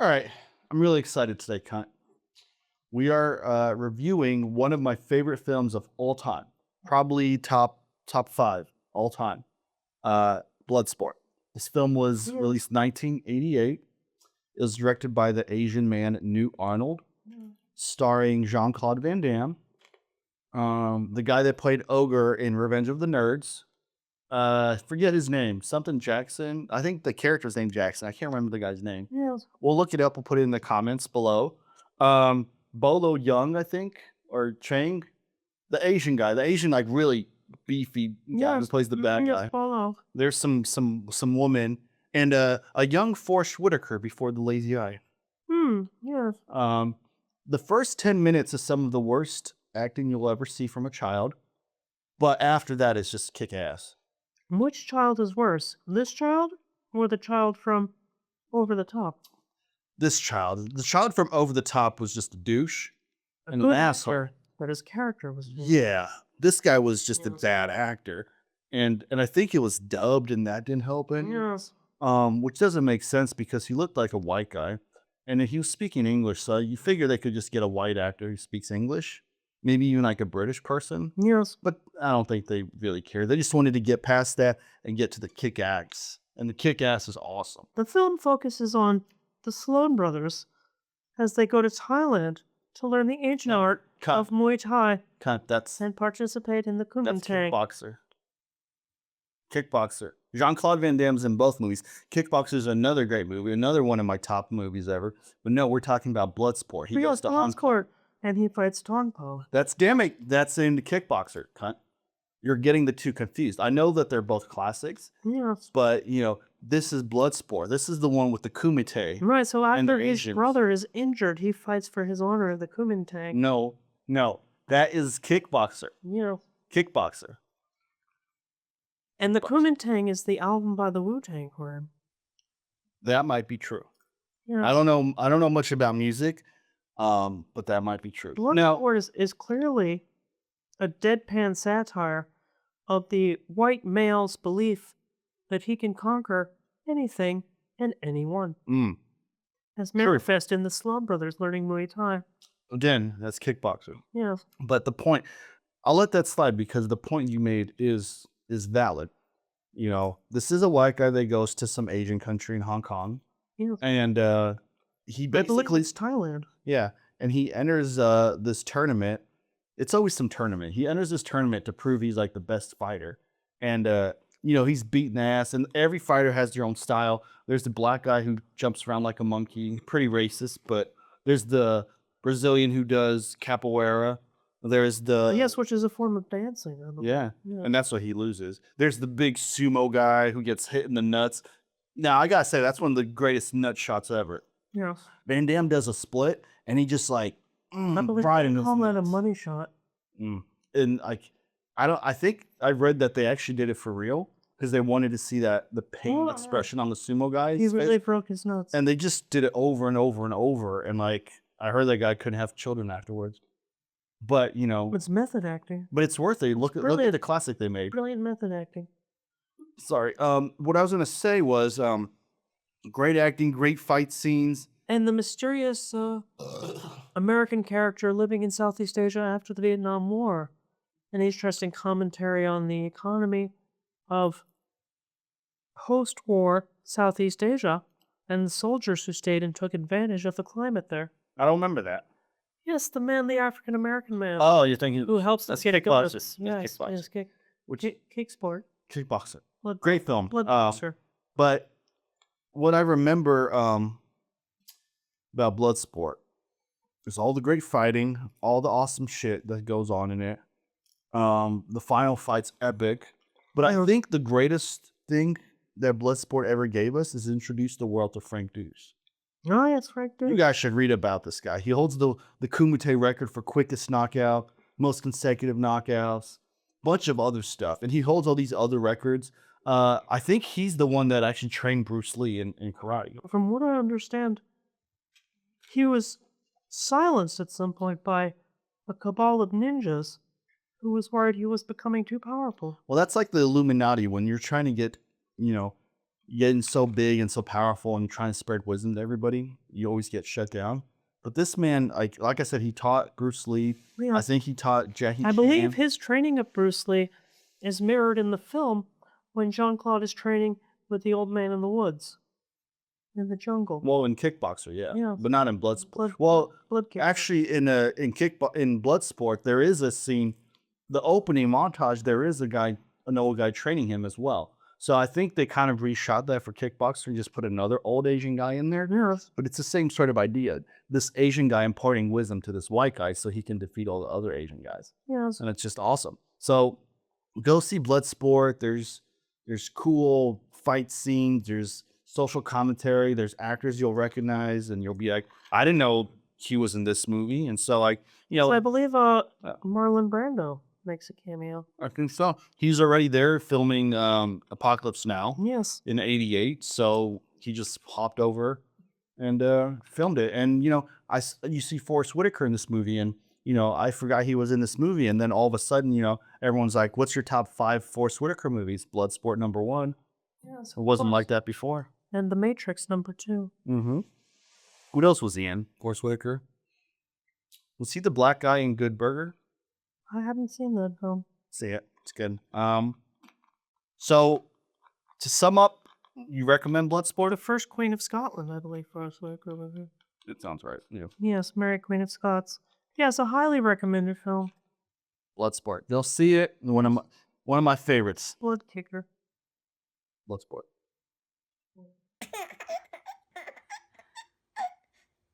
All right, I'm really excited today, Kont. We are reviewing one of my favorite films of all time, probably top five all time. Bloodsport. This film was Yeah. released 1988. It was directed by the Asian man Newt Arnold, starring Jean-Claude Van Damme, the guy that played Ogre in Revenge of the Nerds. Forget his name, something Jackson. I think the character's named Jackson. I can't remember the guy's name. Yes. We'll look it up. We'll put it in the comments below. Bolo Young, I think, or Chang, the Asian guy, the Asian like really beefy guy who Yes. plays the bad Yes, guy. follow. There's some woman and a young Forrest Whitaker before the lazy eye. Yes. The first 10 minutes is some of the worst acting you'll ever see from a child, but after that it's just kick ass. Which child is worse? This child or the child from Over the Top? This child, the child from Over the Top was just a douche and an Good asshole. actor, but his character was Yeah, this guy was just a Yes. bad actor, and I think it was dubbed, and that didn't help any. Yes. Which doesn't make sense because he looked like a white guy, and he was speaking English, so you figure they could just get a white actor who speaks English, maybe even like a British person. Yes. But I don't think they really care. They just wanted to get past that and get to the kick ass, and the kick ass is awesome. The film focuses on the Sloan brothers as they go to Thailand to learn the ancient art Cut. of Muay Thai Kont, that's and participate in the that's Kuomintang. Kickboxer. Kickboxer. Jean-Claude Van Damme's in both movies. Kickboxer is another great movie, another one of my top movies ever. But no, we're talking about Bloodsport. He goes to Hong Kong. Bloodsport, and he fights Tongpo. That's damn it. That's in the Kickboxer, Kont. You're getting the two confused. I know that they're both classics, Yes. but this is Bloodsport. This is the one with the Kumite. Right, so And after the his Asians. brother is injured, he fights for his honor in the Kuomintang. No, that is Kickboxer. Yeah. Kickboxer. And the Kuomintang is the album by the Wu-Tang Clan. That might be true. Yeah. I don't know much about music, but that might be true. Bloodsport is clearly a deadpan satire of the white male's belief that he can conquer anything and anyone, as manifest in the Slum Brothers learning Muay Thai. Again, that's Kickboxer. Yeah. But the point, I'll let that slide because the point you made is valid. This is a white guy that goes to some Asian country in Hong Kong, Yeah. and he I believe basically, it's Thailand. yeah, and he enters this tournament. It's always some tournament. He enters this tournament to prove he's like the best fighter, and he's beating ass. And every fighter has their own style. There's the black guy who jumps around like a monkey, pretty racist. But there's the Brazilian who does capoeira. There's the Yes, which is a form of dancing. yeah, and that's what he loses. There's the big sumo guy who gets hit in the nuts. Now I gotta say that's one of the greatest nut shots ever. Yeah. Van Damme does a split, and he just like I believe right they in his call that a nuts. money shot. And I think I read that they actually did it for real because they wanted to see the pain expression on the sumo guy's He face. really broke his nuts. And they just did it over and over and over. And I heard that guy couldn't have children afterwards. But It's method acting. but it's worth it. Look at brilliant. the classic they made. Brilliant method acting. Sorry. What I was gonna say was great acting, great fight scenes. And the mysterious American character living in Southeast Asia after the Vietnam War. An interesting commentary on the economy of post-war Southeast Asia and the soldiers who stayed and took advantage of the climate there. I don't remember that. Yes, the African American man Oh, you're thinking who helps that's us get Kickboxer. Yes, That's Kickboxer. yes, Which kick sport. Kickboxer. Blood, Great film. Bloodboxer. But what I remember about Bloodsport is all the great fighting, all the awesome shit that goes on in it. The final fight's epic. But I think the greatest thing that Bloodsport ever gave us is introduce the world to Frank Dux. Oh, yes, Frank You Dux. guys should read about this guy. He holds the Kumite record for quickest knockout, most consecutive knockouts, bunch of other stuff. And he holds all these other records. I think he's the one that actually trained Bruce Lee in karate. From what I understand, he was silenced at some point by a cabal of ninjas who was worried he was becoming too powerful. Well, that's like the Illuminati when you're trying to get, getting so big and so powerful and trying to spread wisdom to everybody, you always get shut down. But this man, like I said, he taught Bruce Lee. Yeah. I think he taught Jackie I Chan. believe his training of Bruce Lee is mirrored in the film when Jean-Claude is training with the old man in the woods, in the jungle. Well, in Kickboxer, yeah. Yeah. But not in Bloodsport. Blood- Well, blood kicker. actually, in Bloodsport, there is a scene, the opening montage, there is an old guy training him as well. So I think they kind of reshot that for Kickboxer and just put another old Asian guy in there. Yes. But it's the same sort of idea. This Asian guy imparting wisdom to this white guy so he can defeat all the other Asian guys. Yes. And it's just awesome. So go see Bloodsport. There's cool fight scenes. There's social commentary. There's actors you'll recognize, and you'll be like, I didn't know he was in this movie. And so, like, you know, So I believe Marlon Brando makes a cameo. I think so. He's already there filming Apocalypse Now Yes. in '88. So he just hopped over and filmed it. And you know, you see Forrest Whitaker in this movie, and you know, I forgot he was in this movie. And then all of a sudden, you know, everyone's like, "What's your top 5 Forrest Whitaker movies?" Bloodsport #1. Yes. It wasn't like that before. And The Matrix #2. Mm-hmm. What else was he in? Forrest Whitaker. Was he the black guy in Good Burger? I haven't seen that film. See it. It's good. So to sum up, you recommend Bloodsport? The first Queen of Scotland, I believe, Forrest Whitaker was in. It sounds right. Yeah. Yes, Mary Queen of Scots. Yes, a highly recommended film. Bloodsport. They'll see it. One of my favorites. Blood kicker. Bloodsport.